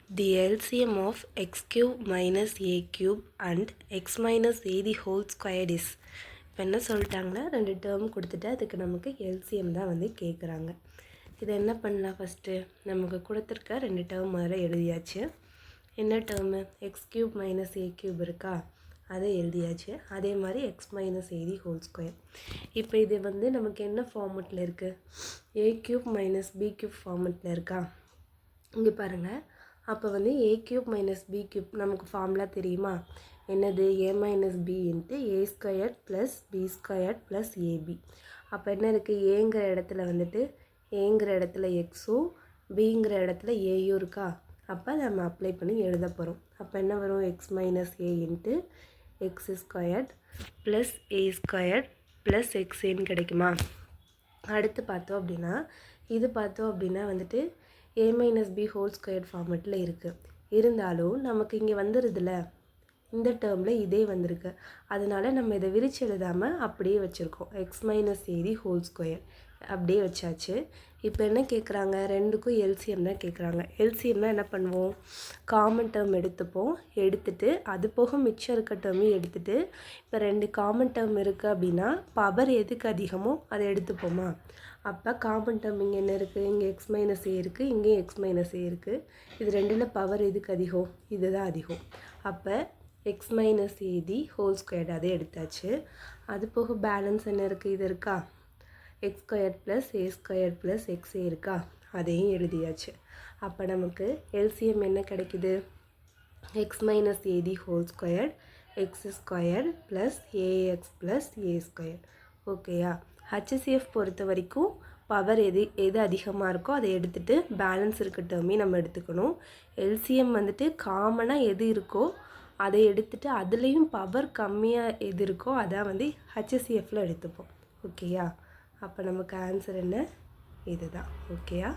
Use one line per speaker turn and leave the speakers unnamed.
The LCM of x cube minus a cube and x minus a the whole squared is. இப்போ என்ன சொல்லிட்டாங்கன்னா ரெண்டு term கொடுத்துட்டு அதுக்கு நமக்கு எல்சிஎம் தான் வந்து கேட்குறாங்க. இதை என்ன பண்ணலாம்? ஃபஸ்ட்டு நமக்கு கொடுத்துருக்க ரெண்டு டேர்ம் முதல்ல எழுதியாச்சு. என்ன term? X cube minus A cube இருக்கா, அதை எழுதியாச்சு. அதே மாதிரி X minus A the whole square. இப்போ இது வந்து நமக்கு என்ன ஃபார்மெட்டில் இருக்குது? A cube minus B cube ஃபார்மெட்டில் இருக்கா? இங்கே பாருங்கள். அப்போ வந்து A cube minus B cube நமக்கு ஃபார்முலா தெரியுமா? என்னது? A minus B into A squared plus B squared plus AB. அப்போ என்ன இருக்குது? ஏங்கிற இடத்துல வந்துட்டு ஏங்கிற இடத்துல எக்ஸும் பிங்கிற இடத்துல ஏயும் இருக்கா? அப்போ நம்ம அப்ளை பண்ணி எழுத போகிறோம். அப்போ என்ன வரும்? X minus A into X squared plus A squared plus எக்ஸ்ஏன்னு கிடைக்குமா? அடுத்து பார்த்தோம் அப்படின்னா இது பார்த்தோம் அப்படின்னா வந்துட்டு ஏ மைனஸ் பி ஹோல் ஸ்கொயர் ஃபார்மெட்டில் இருக்குது. இருந்தாலும் நமக்கு இங்கே வந்துடுதுல, இந்த டேர்மில் இதே வந்திருக்கு. அதனால நம்ம இதை விரிச்சு எழுதாமல் அப்படியே வச்சுருக்கோம். X minus A the whole square அப்படியே வச்சாச்சு. இப்போ என்ன கேட்குறாங்க? ரெண்டுக்கும் எல்சிஎம் தான் கேட்குறாங்க. எல்சிஎம்னா என்ன பண்ணுவோம்? காமன் டேர்ம் எடுத்துப்போம். எடுத்துகிட்டு அது போக மிச்சம் இருக்க டேர்மையும் எடுத்துகிட்டு இப்போ ரெண்டு காமன் டேர்ம் இருக்குது அப்படின்னா பவர் எதுக்கு அதிகமோ அதை எடுத்துப்போமா? அப்போ காமன் டேர்ம் இங்கே என்ன இருக்குது? இங்கே எக்ஸ் மைனஸ் ஏ இருக்குது, இங்கேயும் எக்ஸ் மைனஸ் ஏ இருக்குது. இது ரெண்டில் பவர் எதுக்கு அதிகம்? இது தான் அதிகம். அப்போ x minus A the whole squared அதை எடுத்தாச்சு. அது போக பேலன்ஸ் என்ன இருக்குது? இது இருக்கா? X square plus a square plus x a இருக்கா? அதையும் எழுதியாச்சு. அப்போ நமக்கு எல்சிஎம் என்ன கிடைக்குது? X minus A the whole square x square plus a x plus a square. ஓகேயா? ஹச்சிசிஎஃப் பொறுத்த வரைக்கும் பவர் எது அதிகமாக இருக்கோ அதை எடுத்துகிட்டு பேலன்ஸ் இருக்க டேர்மையும் நம்ம எடுத்துக்கணும். எல்சிஎம் வந்துட்டு காமனாக எது இருக்கோ அதை எடுத்துகிட்டு அதுலேயும் பவர் கம்மியாக எது இருக்கோ அதான் வந்து ஹச்சிசிஎஃப்பில் எடுத்துப்போம். ஓகேயா? அப்போ நமக்கு ஆன்சர் என்ன? இதுதான். ஓகேயா?